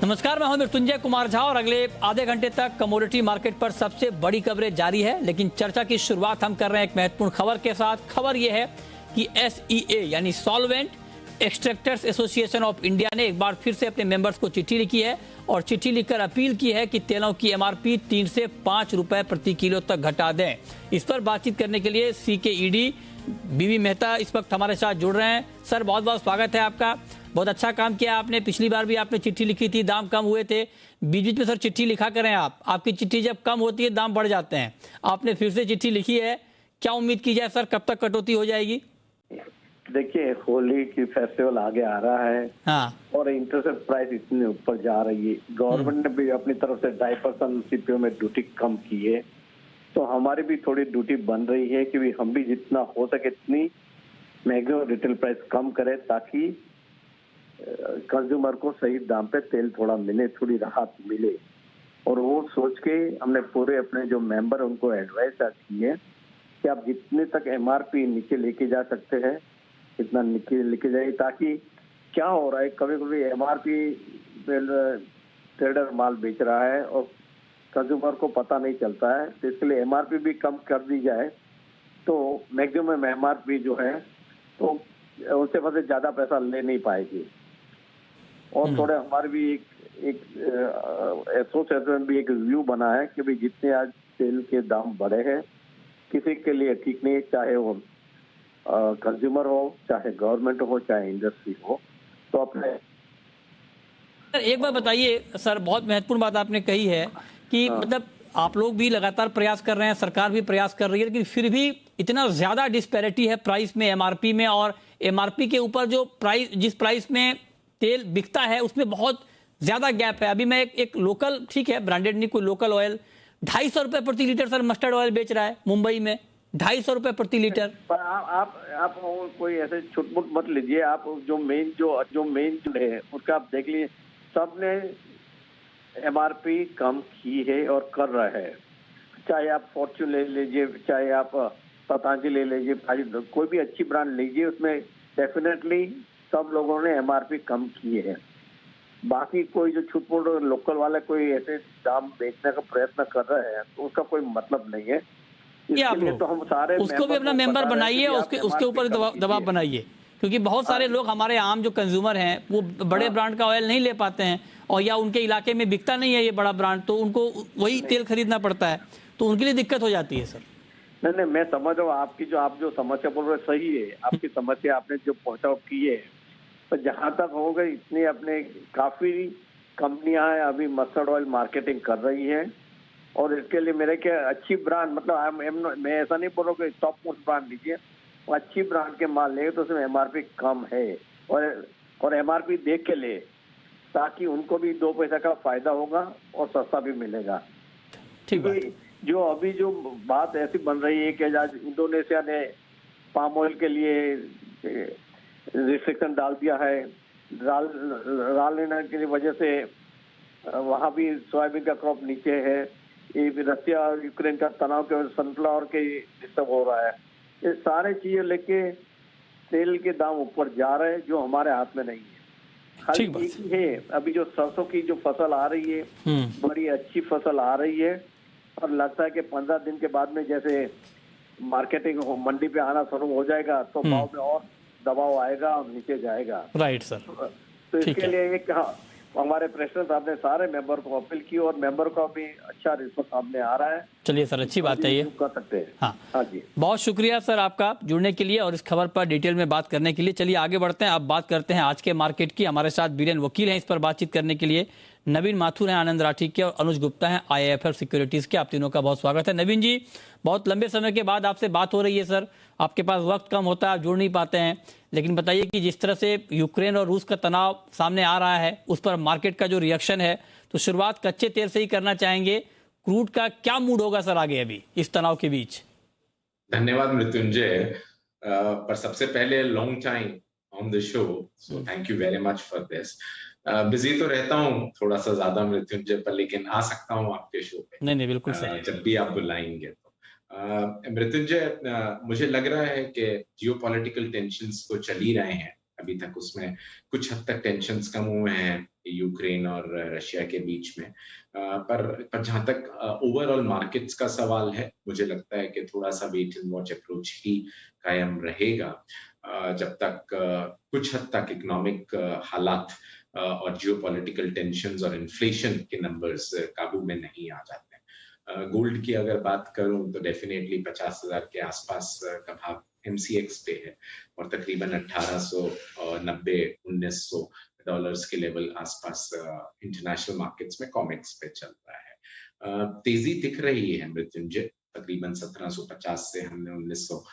नमस्कार, मैं हूं मृत्युंजय कुमार झा और अगले आधे घंटे तक कमोडिटी मार्केट पर सबसे बड़ी कवरेज जारी है। लेकिन चर्चा की शुरुआत हम कर रहे हैं एक महत्वपूर्ण खबर के साथ। खबर यह है कि SEA यानी solvent extractors association of India ने एक बार फिर से अपने मेंबर्स को चिट्ठी लिखी है और चिट्ठी लिखकर अपील की है कि तेलों की MRP 3 से 5 रुपए प्रति किलो तक घटा दें। इस पर बातचीत करने के लिए CKED बीवी मेहता इस वक्त हमारे साथ जुड़ रहे हैं। सर, बहुत बहुत स्वागत है आपका। बहुत अच्छा काम किया आपने। पिछली बार भी आपने चिट्ठी लिखी थी, दाम कम हुए थे। बीच बीच में सर चिट्ठी लिखा करें आप। आपकी चिट्ठी जब कम होती है दाम बढ़ जाते हैं। आपने फिर से चिट्ठी लिखी है, क्या उम्मीद की जाए सर, कब तक कटौती हो जाएगी? देखिए, होली की फेस्टिवल आगे आ रहा है। हाँ। और इंटरसेप्ट प्राइस इतने ऊपर जा रही है। गवर्नमेंट ने भी अपनी तरफ से 2.5% CPO में ड्यूटी कम की है, तो हमारी भी थोड़ी ड्यूटी बन रही है कि हम भी जितना हो सके इतनी मैक्सिमम रिटेल प्राइस कम करें ताकि कंज्यूमर को सही दाम पे तेल थोड़ा मिले, थोड़ी राहत मिले। और वो सोच के हमने पूरे अपने जो मेंबर उनको एडवाइस की है कि आप जितने तक MRP नीचे लेके जा सकते हैं इतना नीचे लेके जाइए, ताकि क्या हो रहा है कभी कभी MRP ट्रेडर माल बेच रहा है और कंज्यूमर को पता नहीं चलता है। तो इसके लिए MRP भी कम कर दी जाए तो मैक्सिमम MRP जो है तो उससे बस ज्यादा पैसा ले नहीं पाएगी। और थोड़े हमारे भी एक एसोसिएशन भी एक रिव्यू बना है कि भाई जितने आज तेल के दाम बढ़े हैं किसी के लिए ठीक नहीं, चाहे वो कंज्यूमर हो, चाहे गवर्नमेंट हो, चाहे इंडस्ट्री हो। तो अपने एक बार बताइए सर, बहुत महत्वपूर्ण बात आपने कही है कि मतलब आप लोग भी लगातार प्रयास कर रहे हैं, सरकार भी प्रयास कर रही है, लेकिन फिर भी इतना ज्यादा डिस्पैरिटी है प्राइस में, MRP में, और MRP के ऊपर जो प्राइस, जिस प्राइस में तेल बिकता है उसमें बहुत ज्यादा गैप है। अभी मैं एक लोकल, ठीक है ब्रांडेड नहीं, कोई लोकल ऑयल 250 रुपए प्रति लीटर सर मस्टर्ड ऑयल बेच रहा है मुंबई में, 250 रुपए प्रति लीटर। पर आप कोई ऐसे छुटमुट मत लीजिए। आप जो मेन है उसका आप देख लीजिए, सबने MRP कम की है और कर रहा है। चाहे आप फॉर्च्यून ले लीजिए, चाहे आप पतंजलि ले लीजिए, कोई भी अच्छी ब्रांड लीजिए, उसमें डेफिनेटली सब लोगों ने MRP कम किए हैं। बाकी कोई जो छुटपुट लोकल वाले कोई ऐसे दाम बेचने का प्रयत्न कर रहे हैं तो उसका कोई मतलब नहीं है। इसके लिए तो हम सारे उसको भी अपना मेंबर बनाइए, उसके ऊपर दबाव बनाइए, क्योंकि बहुत सारे लोग हमारे आम जो कंज्यूमर हैं वो बड़े ब्रांड का ऑयल नहीं ले पाते हैं, और या उनके इलाके में बिकता नहीं है ये बड़ा ब्रांड, तो उनको वही तेल खरीदना पड़ता है, तो उनके लिए दिक्कत हो जाती है सर। नहीं, मैं समझ रहा हूँ आपकी आप जो समस्या बोल रहे सही है। आपकी समस्या आपने जो पहुंचाव की है, तो जहां तक हो गई इतनी अपने काफी कंपनियां हैं अभी मस्टर्ड ऑयल मार्केटिंग कर रही हैं। और इसके लिए मेरे क्या अच्छी ब्रांड, मतलब मैं ऐसा नहीं बोल रहा कि टॉप मोस्ट ब्रांड लीजिए, अच्छी ब्रांड के माल ले तो उसमें MRP कम है और MRP देख के ले, ताकि उनको भी 2 पैसा का फायदा होगा और सस्ता भी मिलेगा। ठीक है। जो अभी जो बात ऐसी बन रही है कि आज इंडोनेशिया ने पाम ऑयल के लिए रिस्ट्रिक्शन डाल दिया है, राल लेने की वजह से वहां भी सोयाबीन का क्रॉप नीचे है। ये रसिया और यूक्रेन का तनाव के वजह से सनफ्लावर के डिस्टर्ब हो रहा है। ये सारे चीजें लेके तेल के दाम ऊपर जा रहे हैं, जो हमारे हाथ में नहीं है। खाली एक ही है, अभी जो सरसों की जो फसल आ रही है बड़ी अच्छी फसल आ रही है, और लगता है कि 15 दिन के बाद में जैसे मार्केटिंग मंडी पे आना शुरू हो जाएगा तो भाव में और दबाव आएगा और नीचे जाएगा। Right sir. तो इसके लिए एक हमारे प्रेसिडेंट साहब ने सारे मेंबर को अपील की और मेंबर को भी अच्छा रिस्पॉन्स सामने आ रहा है। चलिए सर, अच्छी बात है ये, कर सकते हैं। हाँ जी, बहुत शुक्रिया सर आपका जुड़ने के लिए और इस खबर पर डिटेल में बात करने के लिए। चलिए आगे बढ़ते हैं, अब बात करते हैं आज के मार्केट की। हमारे साथ बीरेन वकील हैं इस पर बातचीत करने के लिए। नवीन माथुर हैं आनंद राठी के और अनुज गुप्ता हैं IIFL सिक्योरिटीज के। आप तीनों का बहुत स्वागत है। नवीन जी, बहुत लंबे समय के बाद आपसे बात हो रही है सर, आपके पास वक्त कम होता है, आप जुड़ नहीं पाते हैं, लेकिन बताइए कि जिस तरह से यूक्रेन और रूस का तनाव सामने आ रहा है उस पर मार्केट का जो रिएक्शन है, तो शुरुआत कच्चे तेल से ही करना चाहेंगे। क्रूड का क्या मूड होगा सर आगे अभी इस तनाव के बीच? धन्यवाद मृत्युंजय, पर सबसे पहले long time on the show, so thank you very much for this. Busy तो रहता हूँ थोड़ा सा ज्यादा मृत्युंजय, पर लेकिन आ सकता हूँ आपके शो पे। नहीं बिल्कुल सही, जब भी आप बुलाएंगे तो। मृत्युंजय, मुझे लग रहा है कि जियोपॉलिटिकल टेंशंस तो चल ही रहे हैं अभी तक उसमें कुछ हद तक टेंशन्स कम हुए हैं यूक्रेन और रशिया के बीच में, पर जहां तक ओवरऑल मार्केट्स का सवाल है, मुझे लगता है कि थोड़ा सा वेट एंड वॉच अप्रोच ही कायम रहेगा जब तक कुछ हद तक इकोनॉमिक हालात और जियोपॉलिटिकल टेंशन्स और इन्फ्लेशन के नंबर्स काबू में नहीं आ जाते। गोल्ड की अगर बात करूं तो डेफिनेटली 50,000 के आसपास का भाव MCX पे है और तकरीबन 1890-1900 डॉलर्स के लेवल आसपास इंटरनेशनल मार्केट्स में कॉमेक्स पे चल रहा है। तेजी दिख रही है मृत्युंजय, तकरीबन 1750 से हमने 1900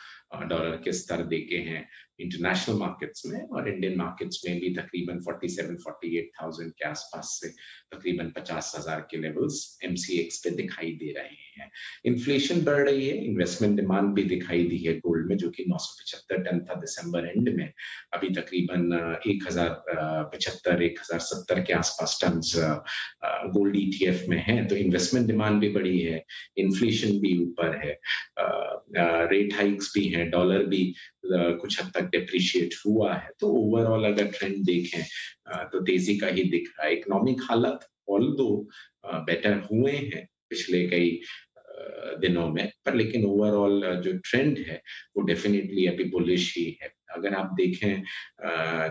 डॉलर के स्तर देखे हैं इंटरनेशनल मार्केट्स में, और इंडियन मार्केट्स में भी तकरीबन 47-48,000 के आसपास से तकरीबन 50,000 के लेवल्स MCX पे दिखाई दे रहे हैं। इन्फ्लेशन बढ़ रही है, इन्वेस्टमेंट डिमांड भी दिखाई दी है गोल्ड में, जो कि 975 टन था दिसंबर एंड में, अभी तकरीबन 1075-1070 के आसपास टन गोल्ड ETF में है। तो इन्वेस्टमेंट डिमांड भी बढ़ी है, इन्फ्लेशन भी ऊपर है, रेट हाइक्स भी हैं, डॉलर भी कुछ हद तक डिप्रिशिएट हुआ है। तो ओवरऑल अगर ट्रेंड देखें तो तेजी का ही दिख रहा है। इकोनॉमिक हालत ऑल्दो बेटर हुए हैं पिछले कई दिनों में, पर लेकिन ओवरऑल जो ट्रेंड है वो डेफिनेटली अभी बुलिश ही है। अगर आप देखें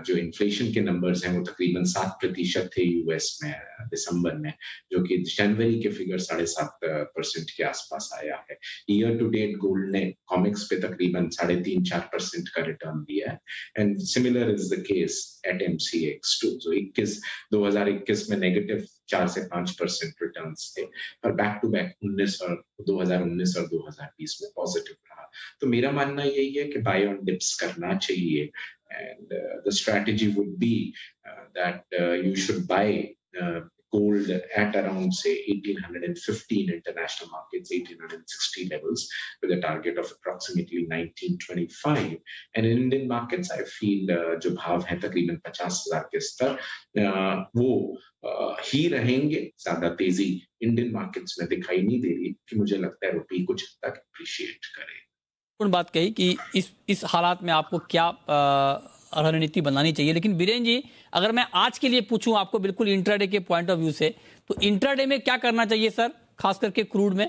जो इन्फ्लेशन के नंबर्स हैं वो तकरीबन 7% थे यूएस में दिसंबर में, जो कि जनवरी के फिगर 7.5% के आसपास आया है। ईयर टू डेट गोल्ड ने कॉमिक्स पे तकरीबन 3.5-4% का रिटर्न दिया है, and similar is the case at MCX too. जो 2021 में नेगेटिव 4 से 5% रिटर्न्स थे, पर बैक टू बैक 2019 और 2020 में पॉजिटिव रहा। तो मेरा मानना यही है कि बाय ऑन डिप्स करना चाहिए, and the strategy would be that you should buy gold at around say 1850 in international markets, 1860 levels, with a target of approximately 1925. And in Indian markets I feel जो भाव है तकरीबन 50,000 के स्तर वो ही रहेंगे। ज्यादा तेजी इंडियन मार्केट्स में दिखाई नहीं दे रही कि मुझे लगता है रुपये कुछ हद तक अप्रिशिएट करे। बात कही कि इस हालात में आपको क्या रणनीति बनानी चाहिए, लेकिन बीरेन जी अगर मैं आज के लिए पूछूं आपको बिल्कुल इंट्राडे के पॉइंट ऑफ व्यू से, तो इंट्राडे में क्या करना चाहिए सर, खास करके क्रूड में?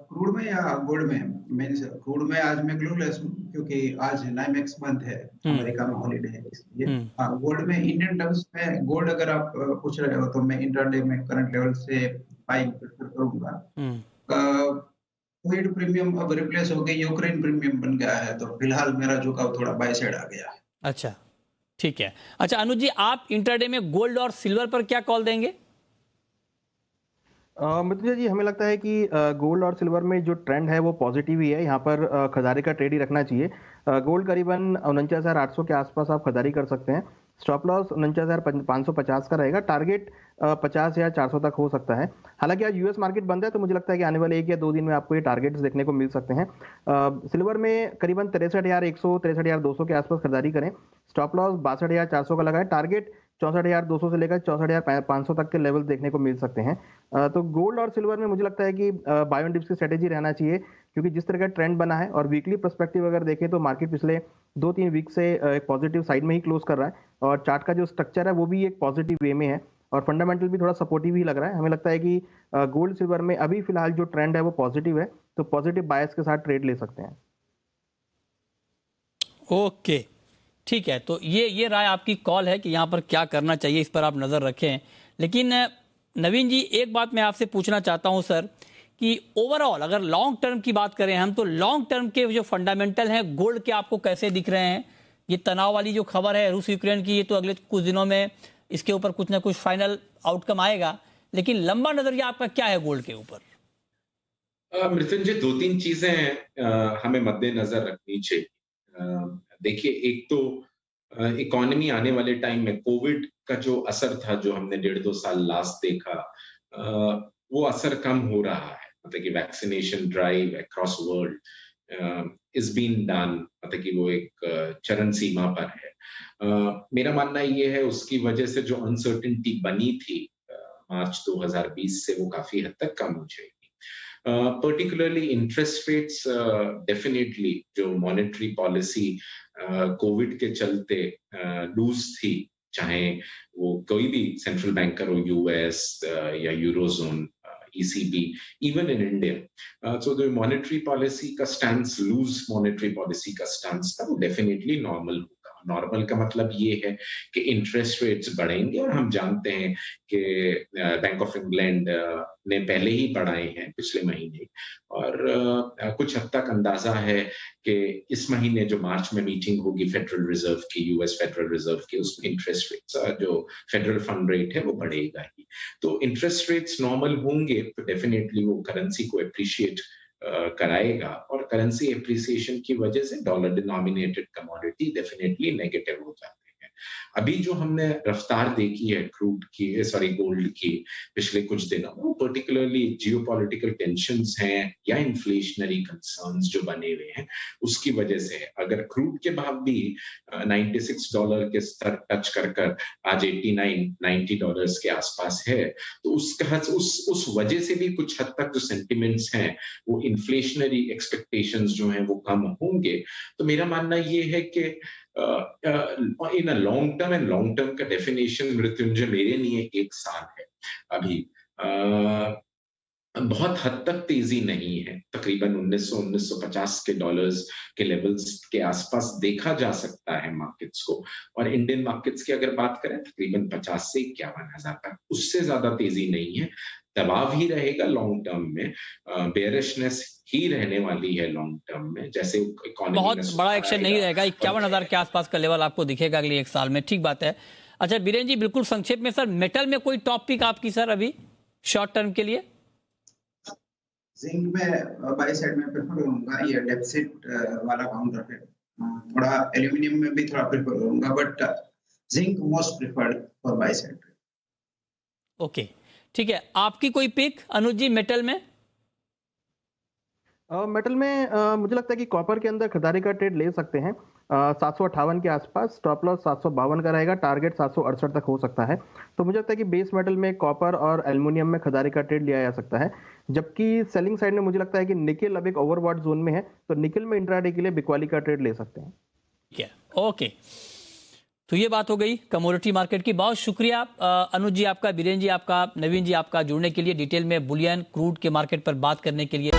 क्रूड में या गोल्ड में? क्रूड में आज मैं क्लूलेस हूं क्योंकि आज नाइमेक्स बंद है, अमेरिका में हॉलीडे है इसलिए। गोल्ड में इंडियन टर्म्स में गोल्ड अगर आप पूछ रहे हो तो मैं इंट्राडे में करंट लेवल से बाइंग प्रेफर करूंगा। कोविड प्रीमियम अब रिप्लेस हो गई, यूक्रेन प्रीमियम बन गया है, तो फिलहाल मेरा झुकाव थोड़ा बाय साइड आ गया है। अच्छा, ठीक है। अच्छा अनुज जी, आप इंट्राडे में गोल्ड और सिल्वर पर क्या कॉल देंगे? मित्र जी, हमें लगता है कि गोल्ड और सिल्वर में जो ट्रेंड है वो पॉजिटिव ही है। यहाँ पर खरीदारी का ट्रेड ही रखना चाहिए। गोल्ड करीबन 49,800 के आसपास आप खरीदारी कर सकते हैं। स्टॉप लॉस 49,550 का रहेगा। टारगेट 50,400 तक हो सकता है। हालांकि आज यूएस मार्केट बंद है, तो मुझे लगता है कि आने वाले 1 या 2 दिन में आपको ये टारगेट्स देखने को मिल सकते हैं। सिल्वर में करीबन 63,100 63,200 के आसपास खरीदारी करें। स्टॉप लॉस 62,400 का लगाए। टारगेट 64,200 से लेकर 64,500 तक के लेवल देखने को मिल सकते हैं। तो गोल्ड और सिल्वर में मुझे लगता है कि बाय ऑन डिप्स की स्ट्रेटेजी रहना चाहिए, क्योंकि जिस तरह का ट्रेंड बना है और वीकली पर्सपेक्टिव अगर देखें तो मार्केट पिछले 2-3 वीक से एक पॉजिटिव साइड में ही क्लोज कर रहा है, और चार्ट का जो स्ट्रक्चर है वो भी एक पॉजिटिव वे में है, और फंडामेंटल भी थोड़ा सपोर्टिव ही लग रहा है। हमें लगता है कि गोल्ड सिल्वर में अभी फिलहाल जो ट्रेंड है वो पॉजिटिव है, तो पॉजिटिव बायस के साथ ट्रेड ले सकते हैं। ओके, ठीक है। तो ये राय आपकी कॉल है कि यहाँ पर क्या करना चाहिए, इस पर आप नज़र रखें। लेकिन नवीन जी, एक बात मैं आपसे पूछना चाहता हूँ सर, कि ओवरऑल अगर लॉन्ग टर्म की बात करें हम, तो लॉन्ग टर्म के जो फंडामेंटल हैं गोल्ड के आपको कैसे दिख रहे हैं? ये तनाव वाली जो खबर है रूस यूक्रेन की, ये तो अगले कुछ दिनों में इसके ऊपर कुछ ना कुछ फाइनल आउटकम आएगा, लेकिन लंबा नजरिया आपका क्या है गोल्ड के ऊपर? मृत्युंजय, 2-3 चीजें हमें मद्देनजर रखनी चाहिए। देखिए, एक तो इकोनॉमी आने वाले टाइम में कोविड का जो असर था, जो हमने 1.5-2 साल लास्ट देखा, वो असर कम हो रहा है। मतलब कि vaccination drive across world is been done, मतलब कि वो एक चरण सीमा पर है। मेरा मानना ये है उसकी वजह से जो अनसर्टेनिटी बनी थी मार्च 2020 से, वो काफी हद तक कम हो जाएगी। पर्टिकुलरली इंटरेस्ट रेट्स डेफिनेटली जो मॉनेटरी पॉलिसी कोविड के चलते लूज थी, चाहे वो कोई भी सेंट्रल बैंकर हो, यूएस या eurozone, ECB, even in India. So the monetary policy का stance, loose monetary policy का stance था, वो definitely normal होगा। नॉर्मल का मतलब ये है कि इंटरेस्ट रेट्स बढ़ेंगे, और हम जानते हैं कि बैंक ऑफ इंग्लैंड ने पहले ही बढ़ाए हैं पिछले महीने, और कुछ हद तक अंदाजा है कि इस महीने जो मार्च में मीटिंग होगी फेडरल रिजर्व की, यूएस फेडरल रिजर्व की, उसमें इंटरेस्ट रेट्स जो फेडरल फंड रेट है वो बढ़ेगा ही। तो इंटरेस्ट रेट्स नॉर्मल होंगे तो डेफिनेटली वो करेंसी को एप्रिशिएट कराएगा, और करेंसी एप्रिसिएशन की वजह से dollar denominated commodity definitely negative हो जाते हैं। अभी जो हमने रफ्तार देखी है क्रूड की, सॉरी गोल्ड की पिछले कुछ दिनों में, वो पर्टिकुलरली जियोपॉलिटिकल टेंशंस हैं या इन्फ्लेशनरी कंसर्न्स जो बने हुए हैं, उसकी वजह से है। अगर क्रूड के भाव भी $96 के स्तर टच कर आज $89-90 के आसपास है, तो उस वजह से भी कुछ हद तक जो सेंटिमेंट्स हैं वो इन्फ्लेशनरी एक्सपेक्टेशंस जो हैं वो कम होंगे। तो मेरा मानना ये है कि in a long term, and long term का डेफिनेशन मृत्युंजय मेरे लिए 1 साल है। अभी बहुत हद तक तेजी नहीं है, तकरीबन 1950 के डॉलर्स के लेवल्स के आसपास देखा जा सकता है मार्केट्स को, और इंडियन मार्केट्स की अगर बात करें तकरीबन 50 से 51,000 तक, उससे ज्यादा तेजी नहीं है। दबाव ही रहेगा लॉन्ग टर्म में, बेयरिशनेस ही रहने वाली है लॉन्ग टर्म में, जैसे इकोनॉमी बहुत बड़ा एक्शन नहीं रहेगा। 51,000 के आसपास का लेवल आपको दिखेगा अगले 1 साल में, ठीक बात है। अच्छा बीरेन जी, बिल्कुल संक्षेप में सर, मेटल में कोई टॉप पिक आपकी सर अभी शॉर्ट टर्म के लिए? जिंक में बाय साइड में प्रेफर करूंगा, ये डेफिसिट वाला काउंटर है। थोड़ा एल्यूमिनियम में भी थोड़ा प्रेफर करूंगा, but zinc most preferred for by side. Okay, ठीक है। आपकी कोई पिक अनुज जी मेटल में? मेटल में मुझे लगता है कि कॉपर के अंदर खरीदारी का ट्रेड ले सकते हैं 758 के आसपास, स्टॉप लॉस 752 का रहेगा, टारगेट 768 तक हो सकता है। तो मुझे लगता है कि बेस मेटल में कॉपर और एल्युमिनियम में खरीदारी का ट्रेड लिया जा सकता है। जबकि सेलिंग साइड में मुझे लगता है कि निकेल अब एक ओवरबॉट जोन में है, तो निकेल में इंट्राडे के लिए बिक्वाली का ट्रेड ले सकते हैं। ठीक है, ओके। तो ये बात हो गई कमोडिटी मार्केट की। बहुत शुक्रिया अनुज जी आपका, बीरेन जी आपका, नवीन जी आपका जुड़ने के लिए, डिटेल में बुलियन क्रूड के मार्केट पर बात करने के लिए।